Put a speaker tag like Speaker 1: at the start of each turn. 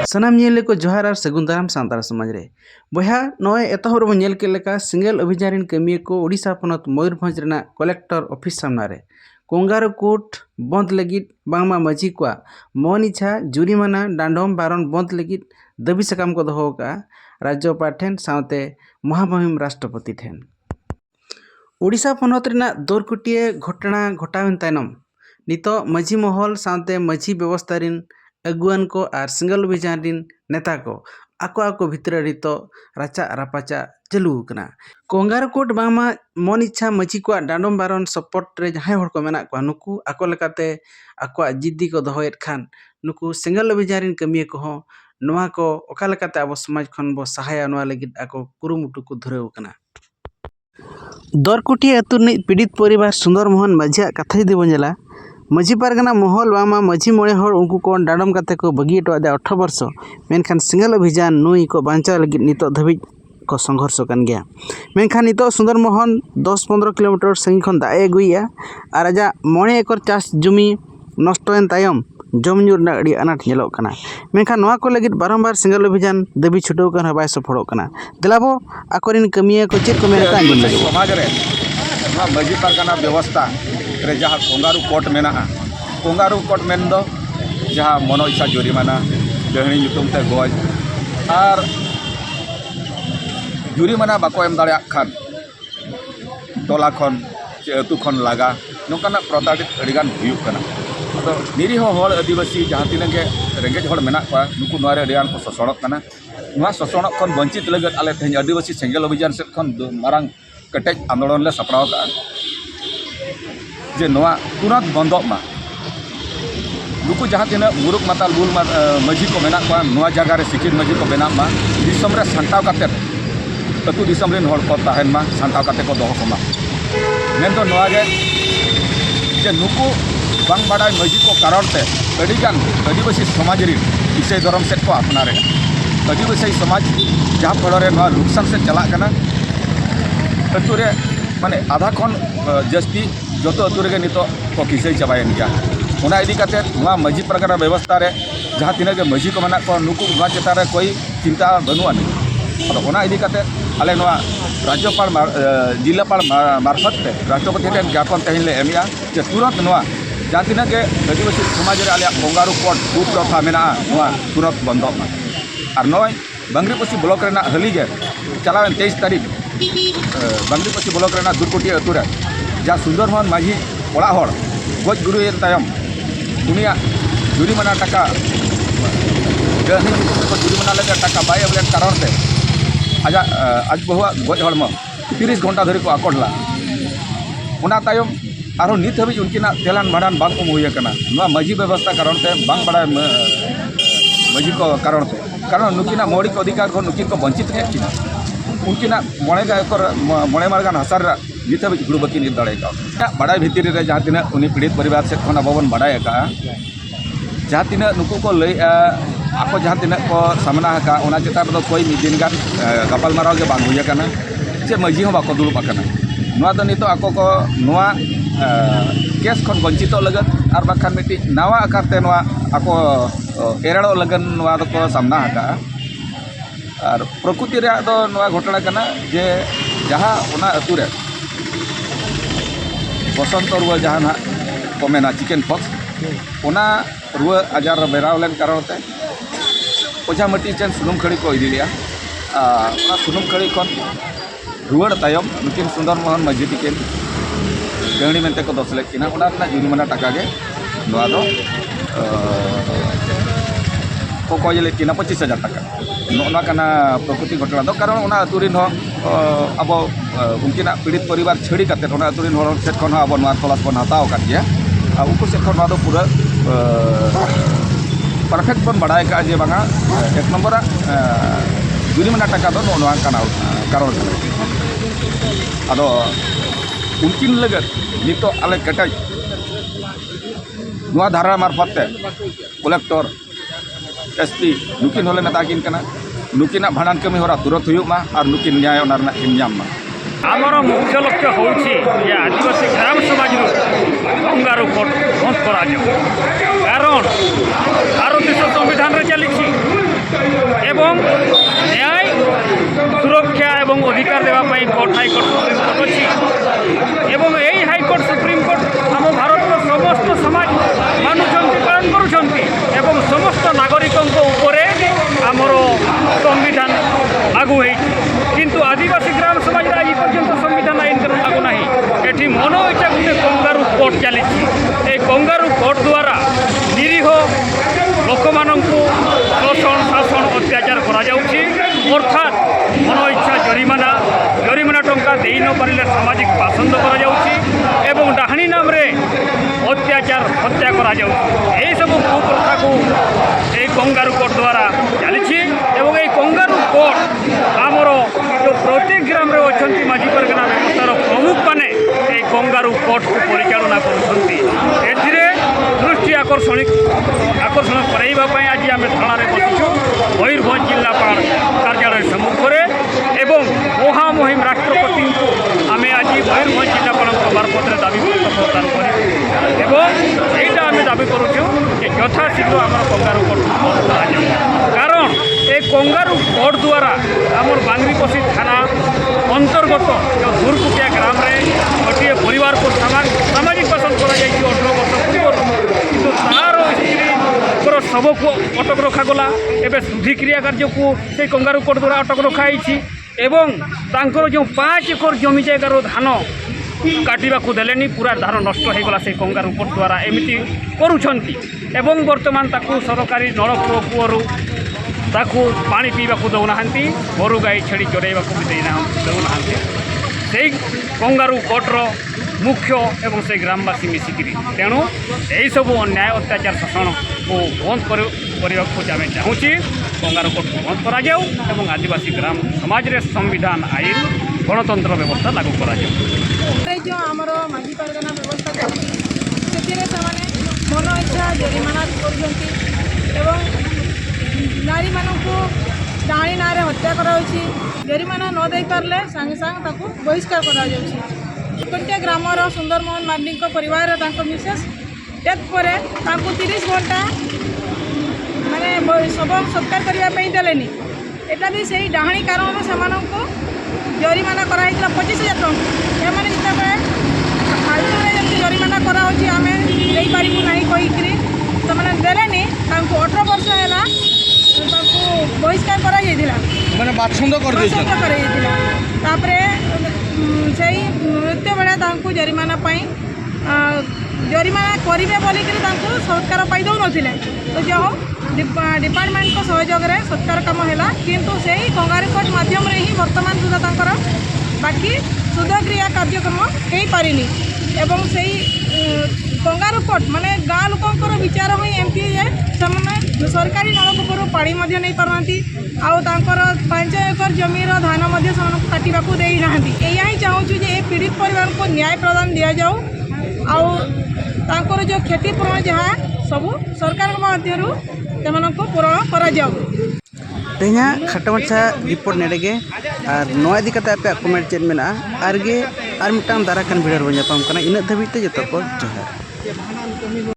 Speaker 1: सनाम नेले को जोहार और सगुन दाराम सान्ताड़ समाज रे बया नय एतहर बो नेल के लेका सिंगल अभियान रिन कमिया को ओडिशा पनत मयूरभंज रेना कलेक्टर ऑफिस सामना रे कोंगारो कोर्ट बंद लगित बांगमा मजी को मन इच्छा जुरिमाना डांडम बारन बंद लगित दाबी सकाम को दोहो का राज्यपाल ठेन सावते महामहिम राष्ट्रपति ठेन ओडिशा पनत रेना दरकुटिए घटना घटावन तायनम नितो मजी महल सावते मजी व्यवस्था रिन अगुआन को और सिंगल अभियान रिन नेता को आको भितर रितो राचा रापाचा चालू कना कोंगार कोट बांगमा मन इच्छा मची को डांडम बारन सपोर्ट रे जहां हड़ को मेना को नुकु आको लेकाते आको जिद्दी को दोहोयत खान नुकु सिंगल अभियान रिन कमिया को हो नोआ को ओका लेकाते अब समाज खन बो सहाया नोआ लगित आको कुरुमुटु को धुरेव कना दरकुटी अतुर पीड़ित परिवार सुंदर मोहन माझिया कथा जदि बनेला मजी पारगना महल बामा मजी मोड़े हर उनको को डाडम काते को बगी टो 18 वर्ष मेनखान सिंगल अभियान नुई को बांचा लगी नितो धबी को संघर्ष कान गया मेनखान नितो सुंदर मोहन 10-15 किलोमीटर संगी खन दाए गुइया और आजा मोड़े एकर चास जमी नष्टन तायम जम ᱧᱩ रना अड़ी अनाट नेलोक कना मेनखान नोआ को लगित बारंबार सिंगल अभियान दाबी छुटो कन बाय सफड़ो कना दिलाबो आकोरिन कमिया को चेक को मेन का अंजम लगे
Speaker 2: समाज रे मजी पारगना व्यवस्था रे जहाँ कोंगारू कोर्ट मेना कोंगारू कोर्ट मेन दो जहाँ मनो इच्छा जुरिमाना डहनी ते गज और जुरिमाना बाको एम दाड़े खान टोला खन चे अतु खन लागा नोकाना प्रताड़ित अड़ीगान हुयुग कना तो निरीह हर आदिवासी जहाँ तीन के रेंगेज हर मेना को नुकु नोरे अड़ीगान को शोषणक कना नोआ शोषणक खन वंचित लगत आले तेज आदिवासी सेंगल अभियान से खन मारांग कटेज आंदोलन ले सपड़ाव का जे नोआ तुरंत बंदोग मा नुकु जहाँ तीन मुरुक माताल बुल मजी को मेना को नोआ जगह रे सिकिर मजी को बेना मा दिसम रे सांताव काते अतु दिसम रिन हर को ताहेन मा सांताव काते को दोहो को मा मेन तो नोआ गे जे नुकु बांग बाडाय मजी को कारण ते अड़ीगान आदिवासी समाज रिन इसे धर्म सेट को अपनारे आदिवासी समाज जहाँ फल नोआ नुकसान से चला कना अतु रे माने आधा खन जस्ती जो अतु रे नितो को किसे चाबायन गया उना इदी काते नोआ मजी प्रकार व्यवस्था रे जहाँ तीन के मजी को मना को नुकु नोआ चेता रे कोई चिंता बनुआ नहीं और उना इदी काते आले नोआ राज्यपाल जिलापाल मार्फत ते राष्ट्रपति ठेन ज्ञापन तेहिन ले एमिया जे तुरंत नोआ जहाँ तीन के आदिवासी समाज रे आले कोंगारू कोट खूब प्रथा मेना नोआ तुरंत बंदो और नय बांग्रीपोसी ब्लॉक रेना हली गे चलावेन 23 तारीख बांग्रीपोसी ब्लॉक रेना दुरकोटी अतु रे जहाँ सुंदर मोहन माझी ओड़ा हर गज गुरुएन तायम दुनिया जुरिमाना टाका डहनी को जुरिमाना लगे टाका बाय एवलेन कारण ते आजा आज बहुआ गज हड़म 30 घंटा धरी को आकोडला उना तायम आरो नित हबी उनकिना तेलान भाड़ान बांग को हुई कना नोआ मजी व्यवस्था कारण ते बांग बड़ा मजी को कारण नुकिना मौलिक अधिकार को नुकिन को वंचित के किना उनकिना मोड़े मार्गान हसार नित हबी गुड़ बकी नित दाड़े का बड़ा भितर रे जहाँ तीन उनी पीड़ित परिवार से खन अब बन बड़ा जहाँ तीन नुकु को लय आको जहाँ तीन को सामना का उना चेतान रो कोई मिदिन गान गपाल माराव के बांग हुई कना चे मजी हो बाको दुरुब आकना नोआ दो नितो आको को नोआ केस खन वंचित लगन और बाखान मिट्टी नावा आकारते नोआ आको एराड़ो लगन नोआ दो को सामना का और प्रकृति रे दो नोआ घटना कना जे जहाँ उना अतु रे बसंत रुआ जहाँ ना को मेना चिकेन पॉक्स उना रुआ आजार बेराव लेन कारण ते ओझा मटी चेन सुनुम खड़ी को इदी लिया उना सुनुम खड़ी खन रुआड़ तायम नुकिन सुंदर मोहन मजी तिकिन गहनी मेनते को दस लेकिन उना रना जुरिमाना टाका गे नोआ दो को कोय लेकिन 25,000 टाका नोना कना प्रकृति घटना दो कारण उना अतुरिन हो अब उनकिना पीड़ित परिवार छड़ी काते उना अतुरिन हो सेट खन अब नोआ तलाश बन हताव का दिया उनको सेट खन दो पूरा परफेक्ट बन बढ़ाए का जे बांगा एक नंबर जुरिमाना टाका दो नोआ कना कारण अदो उनकिन लगत नितो आले कटाई नोआ धारा मार्फत ते कलेक्टर एसपी नुकिन होले मेताकिन कना नुकिना भाड़ान कमी होरा तुरंत हुयुग मा और नुकिन न्याय ओनारना किन्याम मा
Speaker 3: आमर मुख्य लक्ष्य होउछि जे आदिवासी ग्राम समाज कोंगारू कोर्ट बंद करा कारण भारत देश संविधान रे चली এবং ন্যায় সুরক্ষা এবং অধিকার দেওয়া পাই কোর্ট হাইকোর্ট সুপ্রিমকোর্ট অছি এবং এই হাইকোর্ট সুপ্রিমকোর্ট ଆମ ଭାରତର ସମସ୍ତ ସମାଜ ମାନୁଛନ୍ତି ପାଳନ କରୁଛନ୍ତି ଏବଂ ସମସ୍ତ ନାଗରିକଙ୍କ ଉପରେ ଆମର ସମ୍ବିଧାନ ଲାଗୁ ହେଇଛି କିନ୍ତୁ ଆଦିବାସୀ ଗ୍ରାମ ସମାଜରେ ଆଜି ପର୍ଯ୍ୟନ୍ତ ସମ୍ବିଧାନ ଆଇନ ଲାଗୁ ନାହିଁ। ଏଠି ମନ ଇଚ୍ଛା ଗୋଟେ କଙ୍ଗାରୁ କୋର୍ଟ ଚାଲିଛି। এই କଙ୍ଗାରୁ କୋର୍ଟ ଦ୍ୱାରା ନିରୀହ ଲୋକମାନଙ୍କୁ ଶୋଷଣ ଶାସନ ଅତ୍ୟାଚାର କରାଯାଉଛି ଅର୍ଥାତ୍ ମନ ଇଚ୍ଛା ଜରିମାନା ଟଙ୍କା ଦେଇ ନ ପାରିଲେ ସାମାଜିକ ପାସନ୍ଦ କରାଯାଉଛି ଏବଂ ଡାହାଣୀ ନାମରେ ଅତ୍ୟାଚାର ହତ୍ୟା କରାଯାଉଛି। ଏହିସବୁ କୁପ୍ରଥାକୁ এই କଙ୍ଗାରୁ କୋର୍ଟ ଦ୍ୱାରା ଚାଲିଛି ଏବଂ এই କଙ୍ଗାରୁ କୋର୍ଟ ଆମର ଯେଉଁ ପ୍ରତ୍ୟେକ ଗ୍ରାମରେ ଅଛନ୍ତି ମାଝି ପରଗନା ବ୍ୟବସ୍ଥାର ପ୍ରମୁଖମାନେ এই କଙ୍ଗାରୁ କୋର୍ଟକୁ ପରିଚାଳନା କରୁଛନ୍ତି। ଏଥିରେ ଦୃଷ୍ଟି আকর্ষণ କରାଇବା ପାଇଁ ଆଜି ଆମେ ଥାନାରେ ବସିଛୁ ମୟୂରଭଞ୍ଜ ଜିଲ୍ଲାପାଳ କାର୍ଯ୍ୟାଳୟ ସମ୍ମୁଖରେ ଏବଂ ମହାମହିମ ରାଷ୍ଟ୍ରପତିଙ୍କୁ ଆମେ ଆଜି ମୟୂରଭଞ୍ଜ ଜିଲ୍ଲାପାଳଙ୍କ ମାରଫତରେ ଦାବିପତ୍ର ପ୍ରଦାନ କରିବୁ ଏବଂ এইটা ଆମେ ଦାବି କରୁଛୁ ଯେ ଯଥାଶୀଘ୍ର ଆମର କଙ୍ଗାରୁ କୋର୍ଟକୁ ବନ୍ଦ କରାଯାଉ। କାରଣ ଏ କଙ୍ଗାରୁ କୋର୍ଟ ଦ୍ୱାରା ଆମର ବାଙ୍ଗରିପୋଷି ଥାନା ଅନ୍ତର୍ଗତ ଯେଉଁ ଧୁରକୁଟିଆ ଗ୍ରାମରେ ଗୋଟିଏ ପରିବାରକୁ ସାମାଜିକ ଶାସନ କରାଯାଇଛି 18 ବର୍ଷ ପୂର୍ବରୁ କିନ୍ତୁ ତାର ସ୍ତ୍ରୀଙ୍କର ଶବକୁ ଅଟକ ରଖାଗଲା। ଏବେ ଶୁଦ୍ଧିକ୍ରିୟା କାର୍ଯ୍ୟକୁ ସେଇ କଙ୍ଗାରୁ କୋର୍ଟ ଦ୍ୱାରା ଅଟକ ରଖାଯାଇଛି ଏବଂ ତାଙ୍କର ଯେଉଁ 5 ଏକର ଜମି ଜାଗାରୁ ଧାନ କାଟିବାକୁ ଦେଲେନି ପୁରା ଧାନ ନଷ୍ଟ ହୋଇଗଲା ସେଇ କଙ୍ଗାରୁ କୋର୍ଟ ଦ୍ୱାରା ଏମିତି କରୁଛନ୍ତି ଏବଂ ବର୍ତ୍ତମାନ ତାକୁ ସରକାରୀ ନଳକୂଅ କୂଅରୁ ତାକୁ ପାଣି ପିଇବାକୁ ଦେଉନାହାନ୍ତି ଗୋରୁ ଗାଈ ଛେଳି ଚରାଇବାକୁ ବି ଦେଉନାହାନ୍ତି। ସେଇ କଙ୍ଗାରୁ କୋର୍ଟର ମୁଖ୍ୟ ଏବଂ ସେ ଗ୍ରାମବାସୀ ମିଶିକିରି ତେଣୁ ଏହିସବୁ ଅନ୍ୟାୟ ଅତ୍ୟାଚାର ଶାସନକୁ ବନ୍ଦ କରିବାକୁ ଆମେ ଚାହୁଁଛି। କଙ୍ଗାରୁ କୋର୍ଟକୁ ବନ୍ଦ କରାଯାଉ ଏବଂ ଆଦିବାସୀ ଗ୍ରାମ ସମାଜରେ ସମ୍ବିଧାନ ଆଇନ ଗଣତନ୍ତ୍ର ବ୍ୟବସ୍ଥା ଲାଗୁ କରାଯାଉ।
Speaker 4: ଯେଉଁ ଆମର ମାଝି ପରଗନା ବ୍ୟବସ୍ଥା ଚାଲିଛି ସେଥିରେ ସେମାନେ ମନ ଇଚ୍ଛା ଜରିମାନା କରୁଛନ୍ତି ଏବଂ ନାରୀମାନଙ୍କୁ ଡାହାଣୀ ନାଁରେ ହତ୍ୟା କରାଯାଉଛି। ଜରିମାନା ନ ଦେଇପାରିଲେ ସାଙ୍ଗେ ସାଙ୍ଗେ ତାକୁ ବହିଷ୍କାର କରାଯାଉଛି। ଗୋଟିଏ ଗ୍ରାମର ସୁନ୍ଦର ମୋହନ ମାର୍ଣ୍ଡିଙ୍କ ପରିବାରରେ ତାଙ୍କ ମିସେସ୍ ଡେଥ୍ ପରେ ତାଙ୍କୁ 30 ଘଣ୍ଟା ମାନେ ଶବ ସତ୍କାର କରିବା ପାଇଁ ଦେଲେନି। ଏଟା ବି ସେଇ ଡାହାଣୀ କାରଣରୁ ସେମାନଙ୍କୁ ଜରିମାନା କରାହେଇଥିଲା 25,000 ଟଙ୍କା। ଏମାନେ ଯେତେବେଳେ ଫାଲତୁରେ ଯେମିତି ଜରିମାନା କରାହେଉଛି ଆମେ ଦେଇପାରିବୁ ନାହିଁ କହିକିରି ସେମାନେ ଦେଲେନି। ତାଙ୍କୁ 18 ବର୍ଷ ହେଲା ତାଙ୍କୁ ବହିଷ୍କାର କରାଯାଇଥିଲା
Speaker 1: ମାନେ ବାଛନ୍ଦ
Speaker 4: କରାଯାଇଥିଲା। ତାପରେ ସେଇ ମୃତ୍ୟୁ ବେଳେ ତାଙ୍କୁ ଜରିମାନା ପାଇଁ ଜରିମାନା କରିବେ ବୋଲିକିରି ତାଙ୍କୁ ସତ୍କାର ପାଇ ଦେଉନଥିଲେ। ତ ଯେଉଁ ଡିପାର୍ଟମେଣ୍ଟଙ୍କ ସହଯୋଗରେ ସତ୍କାର କାମ ହେଲା କିନ୍ତୁ ସେଇ କଙ୍ଗାରୁ କୋର୍ଟ ମାଧ୍ୟମରେ ହିଁ ବର୍ତ୍ତମାନ ସୁଦ୍ଧା ତାଙ୍କର ବାକି ଶୁଦ୍ଧକ୍ରିୟା କାର୍ଯ୍ୟକ୍ରମ ହେଇପାରିନି ଏବଂ ସେଇ କଙ୍ଗାରୁ କୋର୍ଟ ମାନେ ଗାଁ ଲୋକଙ୍କର ବିଚାର ହିଁ ଏମିତି ଯେ ସେମାନେ ସରକାରୀ ନଳକୂପରୁ ପାଣି ମଧ୍ୟ ନେଇପାରୁନାହାନ୍ତି ଆଉ ତାଙ୍କର 5 ଏକର ଜମିର ଧାନ ମଧ୍ୟ ସେମାନଙ୍କୁ କାଟିବାକୁ ଦେଇନାହାନ୍ତି। ଏଇଆ ହିଁ ଚାହୁଁଛୁ ଯେ ଏ ପୀଡ଼ିତ ପରିବାରଙ୍କୁ ନ୍ୟାୟ ପ୍ରଦାନ ଦିଆଯାଉ ଆଉ ତାଙ୍କର ଯେଉଁ କ୍ଷତିପୂରଣ ଯାହା ସବୁ ସରକାରଙ୍କ ମଧ୍ୟରୁ ସେମାନଙ୍କୁ ପୂରଣ କରାଯାଉ।
Speaker 1: तेना खाटा माछा रिपोर्ट नेड़े और नवा इदी कते आपे कमेंट चेक मेना आर मिटांग दाराकान भिडियो बन जापाम कना इना धाबिते जतो को जोहार।